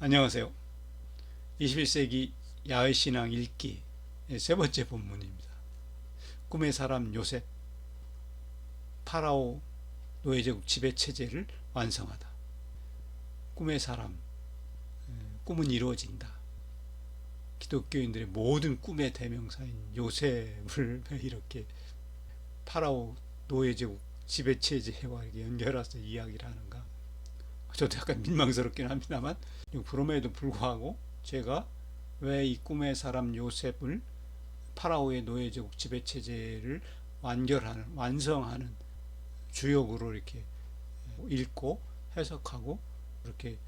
안녕하세요. 21세기 야외신앙 읽기 세 번째 본문입니다. 꿈의 사람 요셉, 파라오 노예제국 지배체제를 완성하다. 꿈의 사람, 꿈은 이루어진다. 기독교인들의 모든 꿈의 대명사인 요셉을 왜 이렇게 파라오 노예제국 지배체제와 이렇게 연결해서 이야기를 하는가? 저도 약간 민망스럽긴 합니다만, 그럼에도 불구하고 제가 왜 이 꿈의 사람 요셉을 파라오의 노예제국 지배체제를 완성하는 주역으로 이렇게 읽고 해석하고 이렇게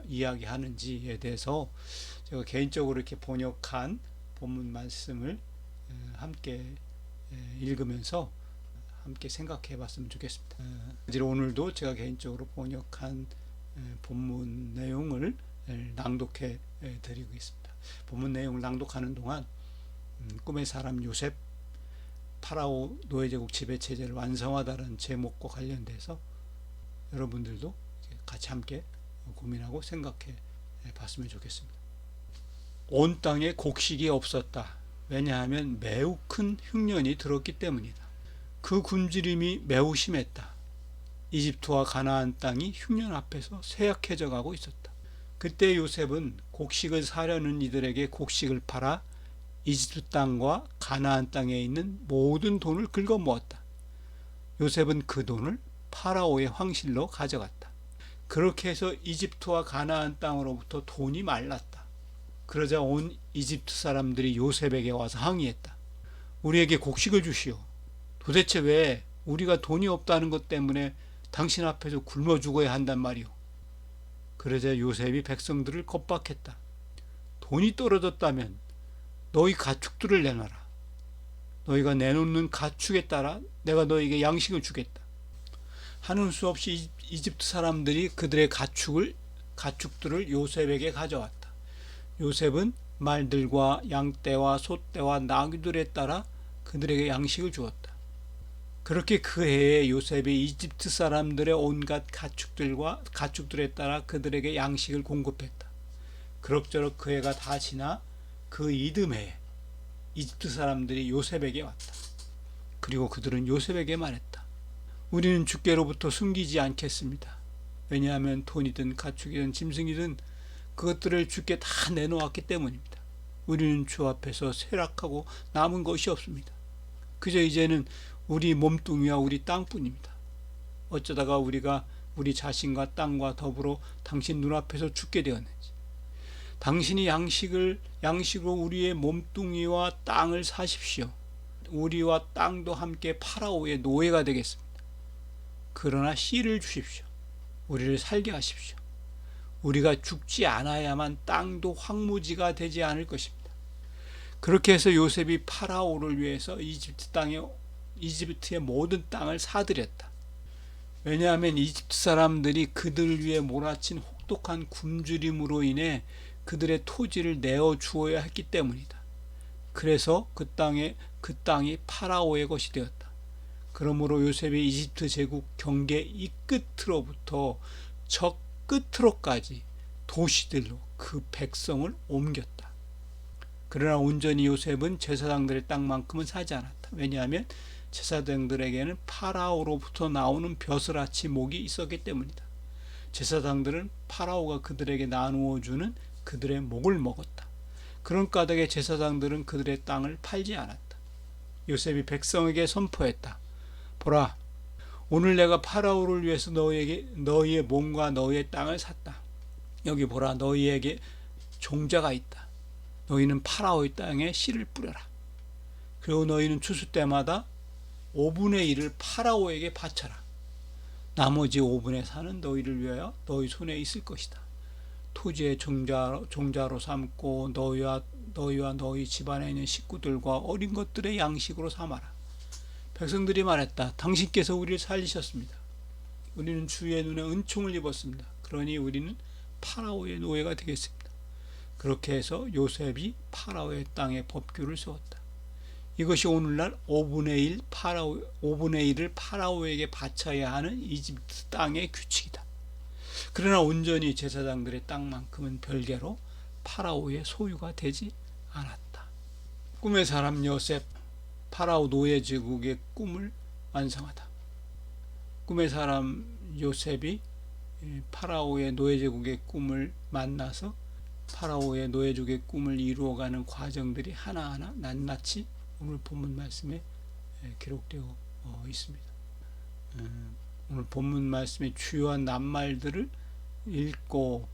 이야기하는지에 대해서 제가 개인적으로 이렇게 번역한 본문 말씀을 함께 읽으면서 함께 생각해 봤으면 좋겠습니다. 오늘도 제가 개인적으로 번역한 본문 내용을 낭독해 드리겠습니다. 본문 내용을 낭독하는 동안 꿈의 사람 요셉, 파라오 노예제국 지배체제를 완성하다는 제목과 관련돼서 여러분들도 같이 함께 고민하고 생각해 봤으면 좋겠습니다. 온 땅에 곡식이 없었다. 왜냐하면 매우 큰 흉년이 들었기 때문이다. 그 굶주림이 매우 심했다. 이집트와 가나안 땅이 흉년 앞에서 쇠약해져 가고 있었다. 그때 요셉은 곡식을 사려는 이들에게 곡식을 팔아 이집트 땅과 가나안 땅에 있는 모든 돈을 긁어 모았다. 요셉은 그 돈을 파라오의 황실로 가져갔다. 그렇게 해서 이집트와 가나안 땅으로부터 돈이 말랐다. 그러자 온 이집트 사람들이 요셉에게 와서 항의했다. 우리에게 곡식을 주시오. 도대체 왜 우리가 돈이 없다는 것 때문에 당신 앞에서 굶어 죽어야 한단 말이오. 그러자 요셉이 백성들을 겁박했다. 돈이 떨어졌다면 너희 가축들을 내놔라. 너희가 내놓는 가축에 따라 내가 너희에게 양식을 주겠다. 하는 수 없이 이집트 사람들이 그들의 가축들을 요셉에게 가져왔다. 요셉은 말들과 양떼와 소떼와 나귀들에 따라 그들에게 양식을 주었다. 그렇게 그 해에 요셉이 이집트 사람들의 온갖 가축들에 따라 그들에게 양식을 공급했다. 그럭저럭 그 해가 다 지나 그 이듬해에 이집트 사람들이 요셉에게 왔다. 그리고 그들은 요셉에게 말했다. 우리는 주께로부터 숨기지 않겠습니다. 왜냐하면 돈이든 가축이든 짐승이든 그것들을 주께 다 내놓았기 때문입니다. 우리는 주 앞에서 쇠락하고 남은 것이 없습니다. 그저 이제는 우리 몸뚱이와 우리 땅뿐입니다. 어쩌다가 우리가 우리 자신과 땅과 더불어 당신 눈앞에서 죽게 되었는지. 당신이 양식으로 우리의 몸뚱이와 땅을 사십시오. 우리와 땅도 함께 파라오의 노예가 되겠습니다. 그러나 씨를 주십시오. 우리를 살게 하십시오. 우리가 죽지 않아야만 땅도 황무지가 되지 않을 것입니다. 그렇게 해서 요셉이 파라오를 위해서 이집트의 모든 땅을 사들였다. 왜냐하면 이집트 사람들이 그들을 위해 몰아친 혹독한 굶주림으로 인해 그들의 토지를 내어 주어야 했기 때문이다. 그래서 그 땅이 파라오의 것이 되었다. 그러므로 요셉이 이집트 제국 경계 이 끝으로부터 저 끝으로까지 도시들로 그 백성을 옮겼다. 그러나 온전히 요셉은 제사장들의 땅만큼은 사지 않았다. 왜냐하면 제사장들에게는 파라오로부터 나오는 벼슬아치 목이 있었기 때문이다. 제사장들은 파라오가 그들에게 나누어 주는 그들의 목을 먹었다. 그런 까닭에 제사장들은 그들의 땅을 팔지 않았다. 요셉이 백성에게 선포했다. 보라, 오늘 내가 파라오를 위해서 너희의 몸과 너희의 땅을 샀다. 여기 보라, 너희에게 종자가 있다. 너희는 파라오의 땅에 씨를 뿌려라. 그리고 너희는 추수 때마다 5분의 1을 파라오에게 바쳐라. 나머지 5분의 4는 너희를 위하여 너희 손에 있을 것이다. 토지의 종자로 삼고 너희와 너희 집안에 있는 식구들과 어린 것들의 양식으로 삼아라. 백성들이 말했다. 당신께서 우리를 살리셨습니다. 우리는 주의 눈에 은총을 입었습니다. 그러니 우리는 파라오의 노예가 되겠습니다. 그렇게 해서 요셉이 파라오의 땅에 법규를 세웠다. 이것이 오늘날 5분의 1을 파라오에게 바쳐야 하는 이집트 땅의 규칙이다. 그러나 온전히 제사장들의 땅만큼은 별개로 파라오의 소유가 되지 않았다. 꿈의 사람 요셉, 파라오 노예 제국의 꿈을 완성하다. 꿈의 사람 요셉이 파라오의 노예 제국의 꿈을 만나서 파라오의 노예 제국의 꿈을 이루어가는 과정들이 하나하나 낱낱이 오늘 본문 말씀에 기록되어 있습니다. 오늘 본문 말씀의 주요한 낱말들을 읽고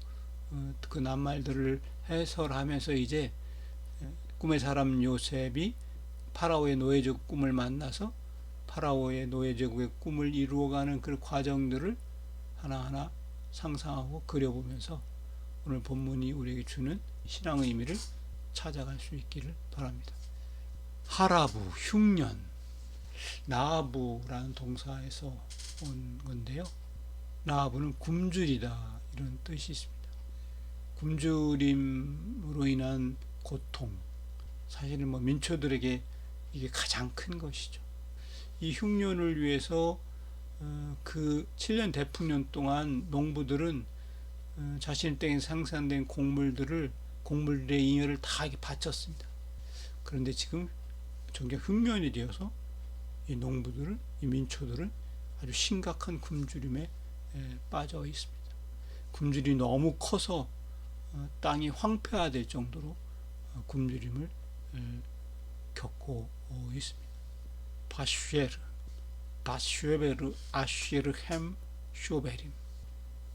그 낱말들을 해설하면서 이제 꿈의 사람 요셉이 파라오의 노예제국 꿈을 만나서 파라오의 노예제국의 꿈을 이루어가는 그 과정들을 하나하나 상상하고 그려보면서 오늘 본문이 우리에게 주는 신앙의 의미를 찾아갈 수 있기를 바랍니다. 하라부, 흉년, 나아부라는 동사에서 온 건데요. 나아부는 굶주리다 이런 뜻이 있습니다. 굶주림으로 인한 고통, 사실은 민초들에게 이게 가장 큰 것이죠. 이 흉년을 위해서 그 7년 대풍년 동안 농부들은 자신의 땅에 생산된 곡물들의 잉여를 다 바쳤습니다. 그런데 지금 정말 흉년이 되어서 이 농부들은, 이 민초들은 아주 심각한 굶주림에 빠져 있습니다. 굶주림이 너무 커서 땅이 황폐화될 정도로 굶주림을 겪고 있습니다. 바쉐르, 아쉐르, 햄, 쇼베림.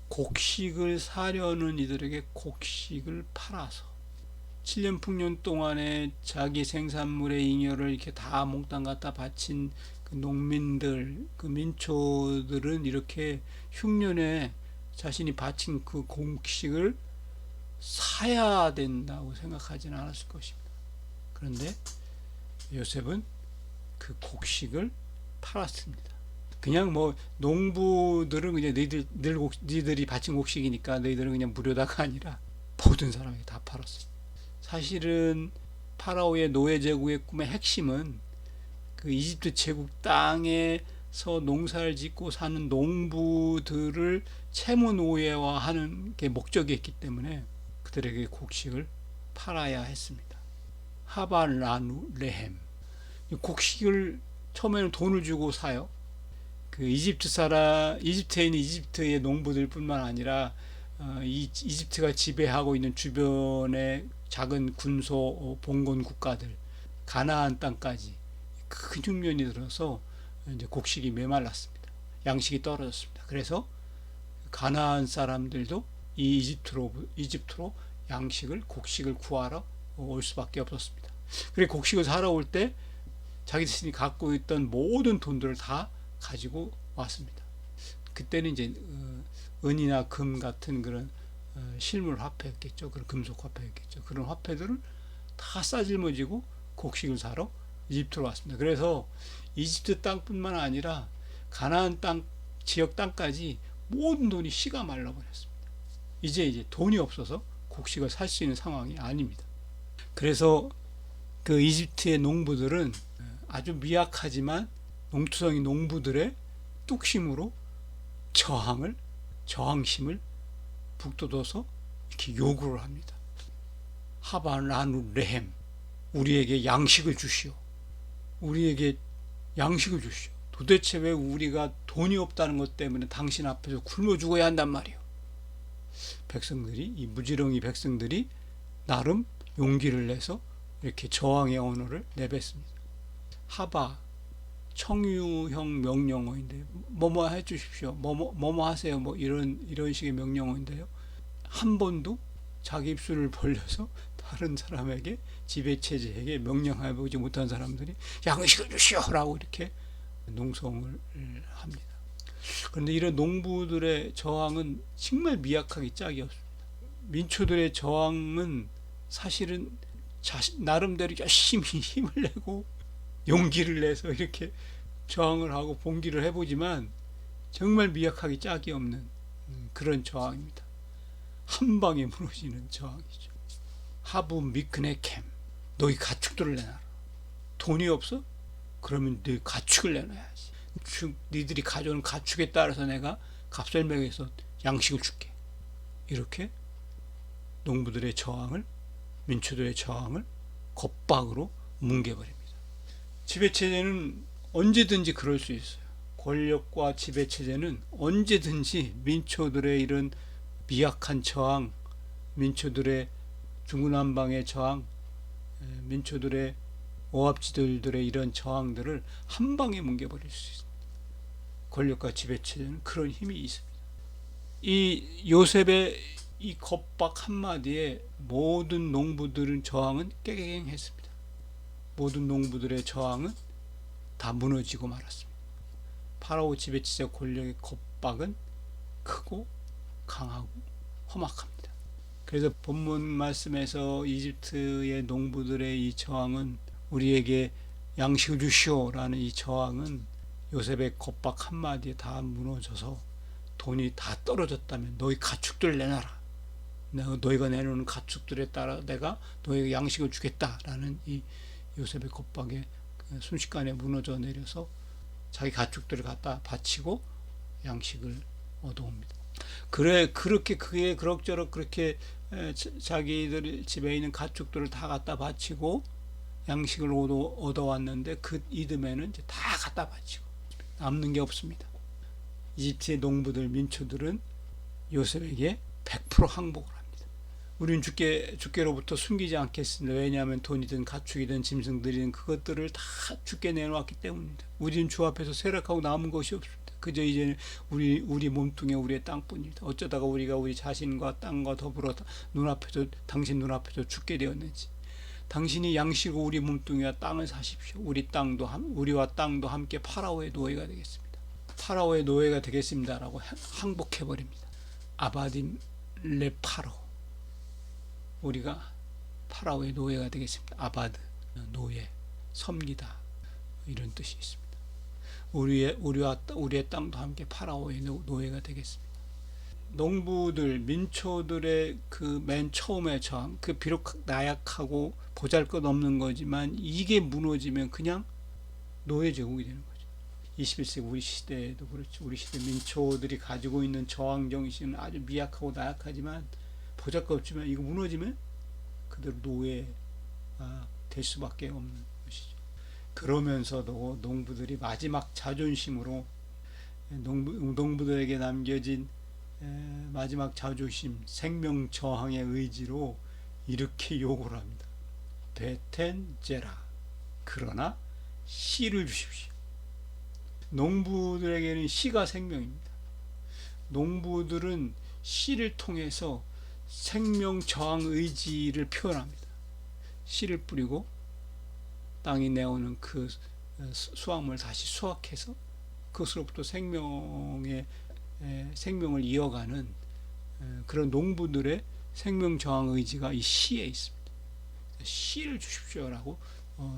곡식을 사려는 이들에게 곡식을 팔아서 7년 풍년 동안에 자기 생산물의 잉여를 이렇게 다 몽땅 갖다 바친 그 농민들, 그 민초들은 이렇게 흉년에 자신이 바친 그 곡식을 사야 된다고 생각하지는 않았을 것입니다. 그런데 요셉은 그 곡식을 팔았습니다. 그냥 농부들은 그냥 너희들이 바친 곡식이니까 너희들은 그냥 무료다가 아니라 모든 사람에게 다 팔았어요. 사실은 파라오의 노예 제국의 꿈의 핵심은 그 이집트 제국 땅에서 농사를 짓고 사는 농부들을 채무 노예화하는 게 목적이었기 때문에 그들에게 곡식을 팔아야 했습니다. 하발라누 레헴. 곡식을 처음에는 돈을 주고 사요. 그 이집트에 있는 이집트의 농부들뿐만 아니라 이집트가 지배하고 있는 주변의 작은 군소 봉건 국가들, 가나안 땅까지 큰 흉년이 들어서 이제 곡식이 메말랐습니다. 양식이 떨어졌습니다. 그래서 가나안 사람들도 이 이집트로 곡식을 구하러 올 수밖에 없었습니다. 그리고 곡식을 사러 올 때 자기들이 갖고 있던 모든 돈들을 다 가지고 왔습니다. 그때는 이제 은이나 금 같은 그런 실물 화폐였겠죠. 그런 금속 화폐였겠죠. 그런 화폐들을 다 싸질머지고 곡식을 사러 이집트로 왔습니다. 그래서 이집트 땅뿐만 아니라 가나안 땅, 지역 땅까지 모든 돈이 씨가 말라버렸습니다. 이제 돈이 없어서 곡식을 살 수 있는 상황이 아닙니다. 그래서 그 이집트의 농부들은 아주 미약하지만 농투성이 농부들의 뚝심으로 저항심을 북돋워서 이렇게 요구를 합니다. 하바라누 레헴, 우리에게 양식을 주시오. 우리에게 양식을 주시오. 도대체 왜 우리가 돈이 없다는 것 때문에 당신 앞에서 굶어 죽어야 한단 말이오. 이 무지렁이 백성들이 나름 용기를 내서 이렇게 저항의 언어를 내뱉습니다. 하바, 청유형 명령어인데 뭐뭐 해주십시오, 뭐뭐 하세요, 이런 식의 명령어인데요. 한 번도 자기 입술을 벌려서 다른 사람에게, 지배체제에게 명령해보지 못한 사람들이 양식을 주시오라고 이렇게 농성을 합니다. 그런데 이런 농부들의 저항은 정말 미약하기 짝이 없습니다. 민초들의 저항은 사실은 나름대로 열심히 힘을 내고 용기를 내서 이렇게 저항을 하고 봉기를 해보지만 정말 미약하기 짝이 없는 그런 저항입니다. 한 방에 무너지는 저항이죠. 하부 미크네 캠, 너희 가축들을 내놔라. 돈이 없어? 그러면 네 가축을 내놔야지. 니들이 가져오는 가축에 따라서 내가 값을 매겨서 양식을 줄게. 이렇게 농부들의 저항을, 민초들의 저항을 겁박으로 뭉개버립니다. 지배체제는 언제든지 그럴 수 있어요. 권력과 지배체제는 언제든지 민초들의 이런 미약한 저항, 민초들의 중구난방의 저항, 민초들의 오합지졸들의 이런 저항들을 한 방에 뭉개버릴 수 있습니다. 권력과 지배체제는 그런 힘이 있습니다. 이 요셉의 이 겁박 한마디에 모든 농부들의 저항은 깨갱했습니다. 모든 농부들의 저항은 다 무너지고 말았습니다. 파라오 지배체제 권력의 겁박은 크고 강하고 험악합니다. 그래서 본문 말씀에서 이집트의 농부들의 이 저항은, 우리에게 양식을 주시오라는 이 저항은 요셉의 겁박 한마디에 다 무너져서 돈이 다 떨어졌다면 너희 가축들 내놔라, 너희가 내놓는 가축들에 따라 내가 너희에게 양식을 주겠다라는 이 요셉의 겁박에 순식간에 무너져 내려서 자기 가축들을 갖다 바치고 양식을 얻어옵니다. 그렇게 그게 그럭저럭 그렇게 자기들 집에 있는 가축들을 다 갖다 바치고 양식을 얻어왔는데 그 이듬해는 이제 다 갖다 바치고 남는 게 없습니다. 이집트의 농부들, 민초들은 요셉에게 100% 항복을 합니다. 우리는 주께로부터 숨기지 않겠습니다. 왜냐하면 돈이든 가축이든 짐승들이든 그것들을 다 주께 내놓았기 때문입니다. 우리는 주 앞에서 쇠락하고 남은 것이 없습니다. 그저 이제 우리 몸뚱이 우리의 땅뿐입니다. 어쩌다가 우리가 우리 자신과 땅과 더불어 당신 눈앞에서 죽게 되었는지. 당신이 양식으로 우리 몸뚱이와 땅을 사십시오. 우리와 땅도 함께 파라오의 노예가 되겠습니다. 파라오의 노예가 되겠습니다라고 항복해버립니다. 아바딤 레파로, 우리가 파라오의 노예가 되겠습니다. 아바드, 노예, 섬기다, 이런 뜻이 있습니다. 우리의 땅도 함께 파라오의 노예가 되겠습니다. 농부들, 민초들의 그 맨 처음의 저항, 그 비록 나약하고 보잘것없는 거지만 이게 무너지면 그냥 노예 제국이 되는 거죠. 21세기 우리 시대에도 그렇죠. 우리 시대 민초들이 가지고 있는 저항 정신은 아주 미약하고 나약하지만 보잘것없지만 이거 무너지면 그대로 노예가 될 수밖에 없는 것이죠. 그러면서도 농부들이 마지막 자존심으로, 농부들에게 남겨진 마지막 자존심, 생명 저항의 의지로 이렇게 요구를 합니다. 베텐제라, 그러나 씨를 주십시오. 농부들에게는 씨가 생명입니다. 농부들은 씨를 통해서 생명 저항 의지를 표현합니다. 씨를 뿌리고 땅이 내오는 그 수확물을 다시 수확해서 그것으로부터 생명을 이어가는 그런 농부들의 생명 저항 의지가 이 씨에 있습니다. 씨를 주십시오라고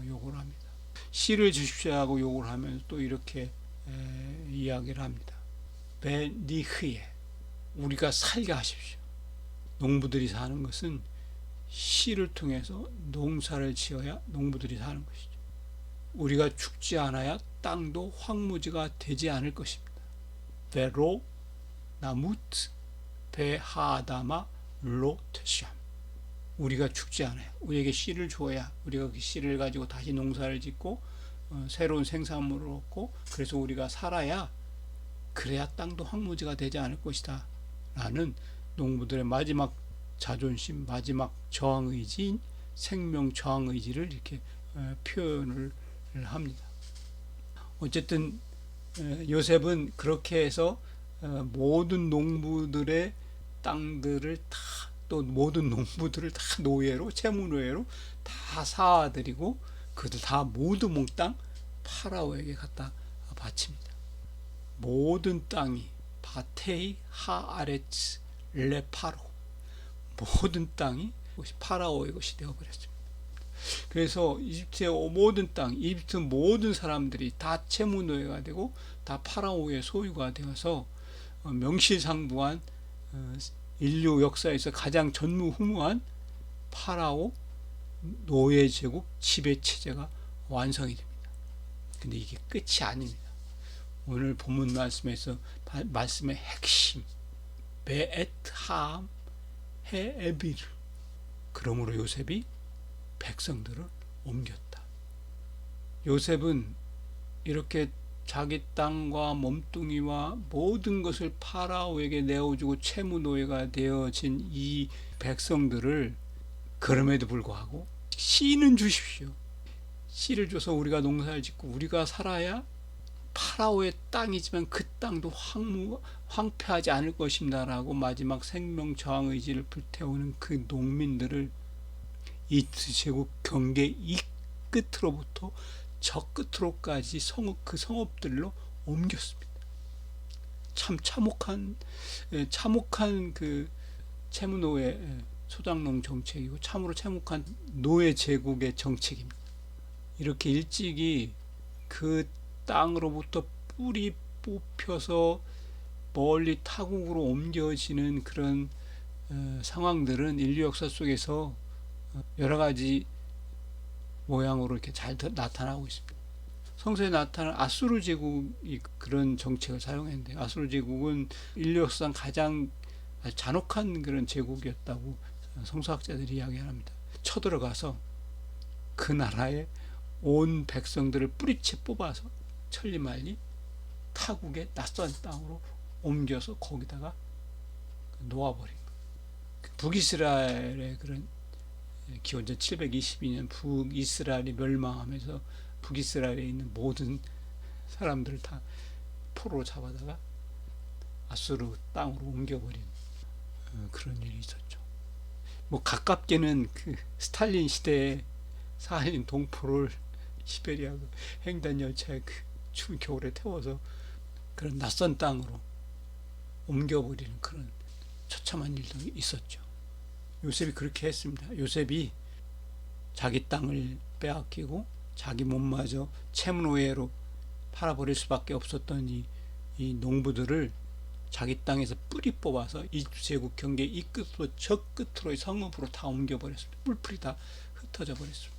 요구를 합니다. 씨를 주십시오라고 요구를 하면 또 이렇게 이야기를 합니다. 베니흐에, 우리가 살게 하십시오. 농부들이 사는 것은 씨를 통해서 농사를 지어야 농부들이 사는 것이죠. 우리가 죽지 않아야 땅도 황무지가 되지 않을 것입니다. 베로 나무트 베하다마 로테샴, 우리가 죽지 않아요. 우리에게 씨를 줘야 우리가 그 씨를 가지고 다시 농사를 짓고 새로운 생산물을 얻고, 그래서 우리가 살아야, 그래야 땅도 황무지가 되지 않을 것이다 라는 농부들의 마지막 자존심, 마지막 저항의지인 생명 저항의지를 이렇게 표현을 합니다. 어쨌든 요셉은 그렇게 해서 모든 농부들의 땅들을 다, 또 모든 농부들을 다 노예로, 채무노예로 다 사들이고 그들 다 모두 몽땅 파라오에게 갖다 바칩니다. 모든 땅이 바테이 하아레츠 레파로, 모든 땅이 파라오의 것이 되어버렸습니다. 그래서 이집트의 모든 땅, 이집트 모든 사람들이 다 채무노예가 되고 다 파라오의 소유가 되어서 명실상부한 인류 역사에서 가장 전무후무한 파라오 노예 제국 지배 체제가 완성이 됩니다. 근데 이게 끝이 아닙니다. 오늘 본문 말씀에서 말씀의 핵심, 베엣함 해 에비르. 그러므로 요셉이 백성들을 옮겼다. 요셉은 이렇게 자기 땅과 몸뚱이와 모든 것을 파라오에게 내어주고 채무 노예가 되어진 이 백성들을 그럼에도 불구하고 씨는 주십시오. 씨를 줘서 우리가 농사를 짓고 우리가 살아야 파라오의 땅이지만 그 땅도 황폐하지 않을 것입니다라고 마지막 생명 저항 의지를 불태우는 그 농민들을 이집트 제국 경계 이 끝으로부터 저 끝으로까지 그 성읍들로 옮겼습니다. 참 참혹한 그 채무노예 소장농 정책이고 참으로 참혹한 노예 제국의 정책입니다. 이렇게 일찍이 그 땅으로부터 뿌리 뽑혀서 멀리 타국으로 옮겨지는 그런 상황들은 인류 역사 속에서 여러 가지 모양으로 이렇게 잘 나타나고 있습니다. 성서에 나타난 아수르 제국이 그런 정책을 사용했는데, 아수르 제국은 인류 역사상 가장 잔혹한 그런 제국이었다고 성서학자들이 이야기합니다. 쳐들어가서 그 나라의 온 백성들을 뿌리채 뽑아서 천리말리 타국의 낯선 땅으로 옮겨서 거기다가 놓아버린 거예요. 북이스라엘의 그런 기원전 722년 북이스라엘이 멸망하면서 북이스라엘에 있는 모든 사람들을 다 포로로 잡아다가 아수르 땅으로 옮겨버린 그런 일이 있었죠. 뭐 가깝게는 그 스탈린 시대에 사할린 동포를 시베리아 그 횡단 열차에 그 추운 겨울에 태워서 그런 낯선 땅으로 옮겨버리는 그런 처참한 일도 있었죠. 요셉이 그렇게 했습니다. 요셉이 자기 땅을 빼앗기고 자기 몸마저 채무노예로 팔아버릴 수밖에 없었던 이 농부들을 자기 땅에서 뿌리 뽑아서 이집트 제국 경계 이 끝으로 저 끝으로 성읍으로 다 옮겨버렸습니다. 뿔뿔이 다 흩어져 버렸습니다.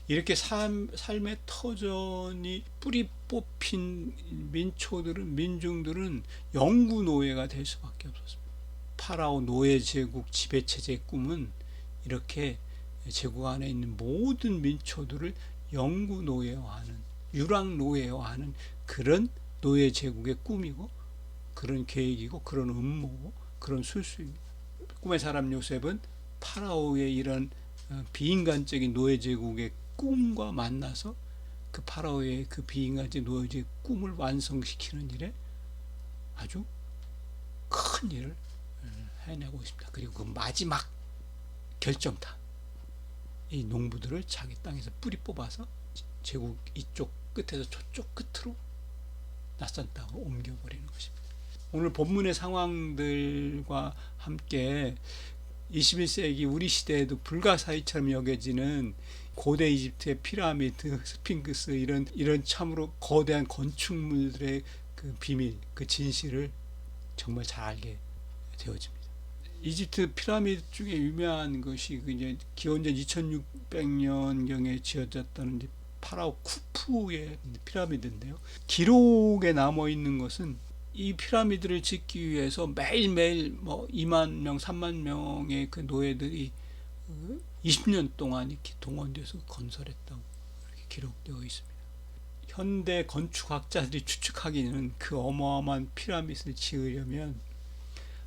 이렇게 삶의 터전이 뿌리 뽑힌 민중들은 영구 노예가 될 수밖에 없었습니다. 파라오 노예 제국 지배체제의 꿈은 이렇게 제국 안에 있는 모든 민초들을 영구 노예화하는, 유랑 노예화하는 그런 노예 제국의 꿈이고 그런 계획이고 그런 음모고 그런 술수입니다. 꿈의 사람 요셉은 파라오의 이런 비인간적인 노예 제국의 꿈과 만나서 그 파라오의 그 비인간적인 노예 제국의 꿈을 완성시키는 일에 아주 큰 일을 해내고 있습니다. 그리고 그 마지막 결정타, 이 농부들을 자기 땅에서 뿌리 뽑아서 제국 이쪽 끝에서 저쪽 끝으로 낯선 땅으로 옮겨버리는 것입니다. 오늘 본문의 상황들과 함께 21세기 우리 시대에도 불가사의처럼 여겨지는 고대 이집트의 피라미드, 스핑크스 이런 참으로 거대한 건축물들의 그 비밀, 그 진실을 정말 잘 알게 되어집니다. 이집트 피라미드 중에 유명한 것이 이제 기원전 2600년경에 지어졌다는 파라오 쿠푸의 피라미드인데요. 기록에 남아 있는 것은 이 피라미드를 짓기 위해서 매일매일 2만 명, 3만 명의 그 노예들이 20년 동안 이렇게 동원돼서 건설했다고 이렇게 기록되어 있습니다. 현대 건축학자들이 추측하기는 그 어마어마한 피라미드를 지으려면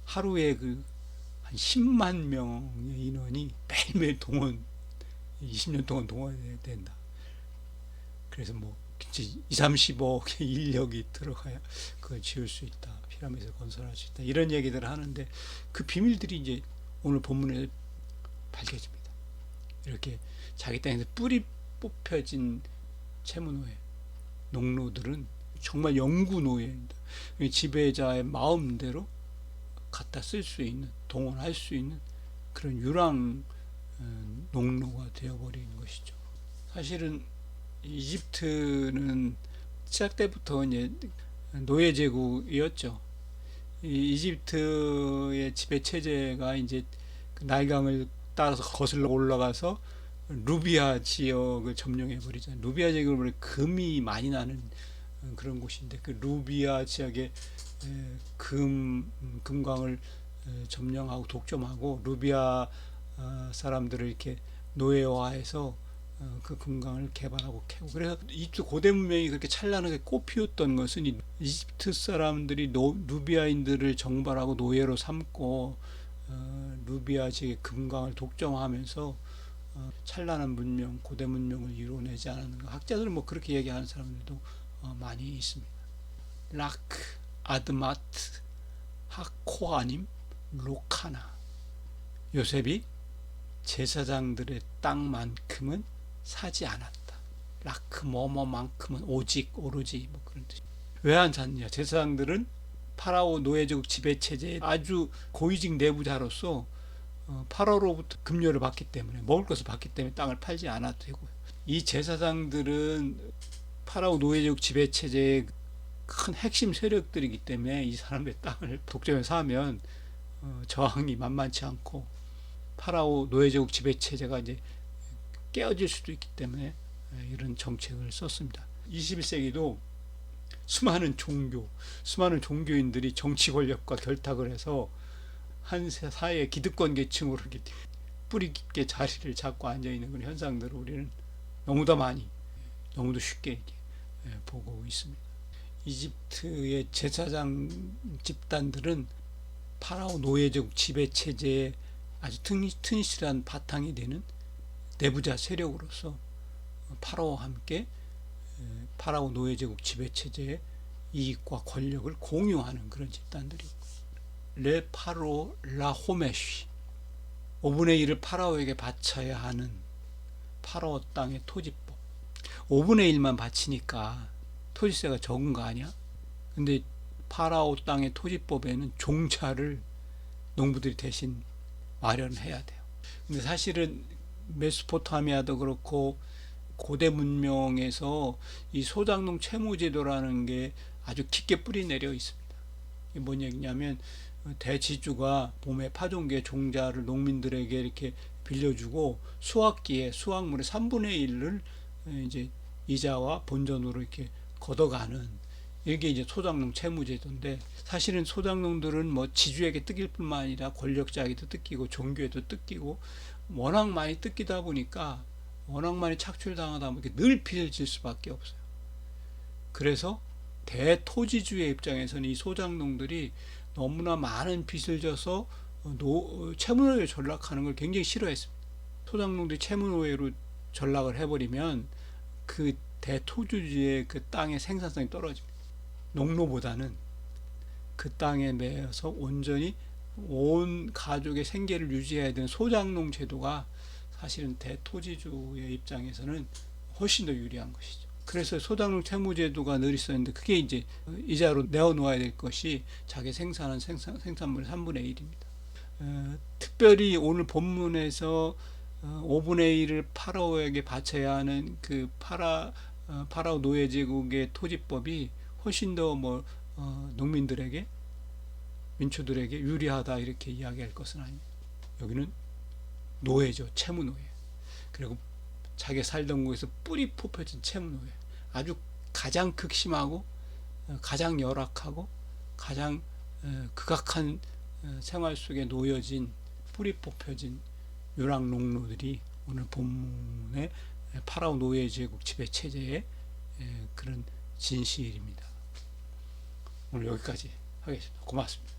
하루에 한 10만 명의 인원이 매일매일 20년 동안 동원해야 된다. 그래서 20-30억의 인력이 들어가야 그걸 지을 수 있다. 피라미드를 건설할 수 있다. 이런 얘기들을 하는데 그 비밀들이 이제 오늘 본문에 밝혀집니다. 이렇게 자기 땅에서 뿌리 뽑혀진 채무노예, 농노들은 정말 영구 노예입니다. 지배자의 마음대로 갖다 쓸 수 있는, 동원할 수 있는 그런 유랑 농노가 되어버리는 것이죠. 사실은 이집트는 시작 때부터 이제 노예 제국이었죠. 이 이집트의 지배 체제가 이제 나일강을 따라서 거슬러 올라가서 루비아 지역을 점령해 버리잖아요. 루비아 지역은 금이 많이 나는 그런 곳인데 그 루비아 지역의 금광을 점령하고 독점하고 누비아 사람들을 이렇게 노예화해서 그 금강을 개발하고 캐고, 그래서 이집트 고대 문명이 그렇게 찬란하게 꽃피웠던 것은 이 이집트 사람들이 누비아인들을 정발하고 노예로 삼고 누비아 지역의 금강을 독점하면서 찬란한 문명, 고대 문명을 이루어내지 않았는가. 학자들은 뭐 그렇게 얘기하는 사람들도 많이 있습니다. 라크, 아드마트, 하코아님, 로카나. 요셉이 제사장들의 땅만큼은 사지 않았다. 라크 뭐뭐만큼은 오직 오로지 뭐 그런 뜻. 왜 안 샀냐? 제사장들은 파라오 노예제국 지배체제의 아주 고위직 내부자로서 파라오로부터 급료를 받기 때문에, 먹을 것을 받기 때문에 땅을 팔지 않아도 되고요. 이 제사장들은 파라오 노예제국 지배체제의 큰 핵심 세력들이기 때문에 이 사람의 땅을 독점해서 사면 저항이 만만치 않고 파라오 노예제국 지배체제가 이제 깨어질 수도 있기 때문에 이런 정책을 썼습니다. 21세기도 수많은 종교인들이 정치 권력과 결탁을 해서 한 사회의 기득권 계층으로 이렇게 뿌리 깊게 자리를 잡고 앉아 있는 그런 현상들을 우리는 너무도 많이, 너무도 쉽게 보고 있습니다. 이집트의 제사장 집단들은 파라오 노예제국 지배체제의 아주 튼실한 바탕이 되는 내부자 세력으로서 파라오와 함께 파라오 노예제국 지배체제의 이익과 권력을 공유하는 그런 집단들이고, 레 파로 라 호메쉬, 5분의 1을 파라오에게 바쳐야 하는 파라오 땅의 토지법. 5분의 1만 바치니까 토지세가 적은 거 아니야? 근데 파라오 땅의 토지법에는 종자를 농부들이 대신 마련해야 돼요. 근데 사실은 메소포타미아도 그렇고 고대 문명에서 이 소작농 채무제도라는 게 아주 깊게 뿌리 내려 있습니다. 이게 뭔 얘기냐면, 대지주가 봄에 파종기에 종자를 농민들에게 이렇게 빌려주고 수확기에 수확물의 3분의 1을 이제 이자와 본전으로 이렇게 걷어가는, 이게 이제 소작농 채무제도인데, 사실은 소작농들은 뭐 지주에게 뜯길 뿐만 아니라 권력자에게도 뜯기고 종교에도 뜯기고 워낙 많이 뜯기다 보니까, 워낙 많이 착취당하다 보니까 늘 빚을 질 수밖에 없어요. 그래서 대토지주의 입장에서는 이 소작농들이 너무나 많은 빚을 져서 채무노예로 전락하는 걸 굉장히 싫어했습니다. 소작농들이 채무노예로 전락을 해버리면 그 대토지주의 그 땅의 생산성이 떨어집니다. 농노보다는 그 땅에 매여서 온전히 온 가족의 생계를 유지해야 되는 소작농 제도가 사실은 대토지주의 입장에서는 훨씬 더 유리한 것이죠. 그래서 소작농 채무제도가 늘 있었는데, 그게 이제 이자로 내어놓아야 될 것이 자기 생산한 생산물의 3분의 1입니다. 특별히 오늘 본문에서 5분의 1을 파라오에게 바쳐야 하는 그 파라오 노예제국의 토지법이 훨씬 더 농민들에게, 민초들에게 유리하다 이렇게 이야기할 것은 아닙니다. 여기는 노예죠. 채무노예. 그리고 자기 살던 곳에서 뿌리 뽑혀진 채무노예. 아주 가장 극심하고 가장 열악하고 가장 극악한 생활 속에 놓여진 뿌리 뽑혀진 유랑농노들이 오늘 본문의 파라오 노예제국 지배체제의 그런 진실입니다. 오늘 여기까지 하겠습니다. 고맙습니다.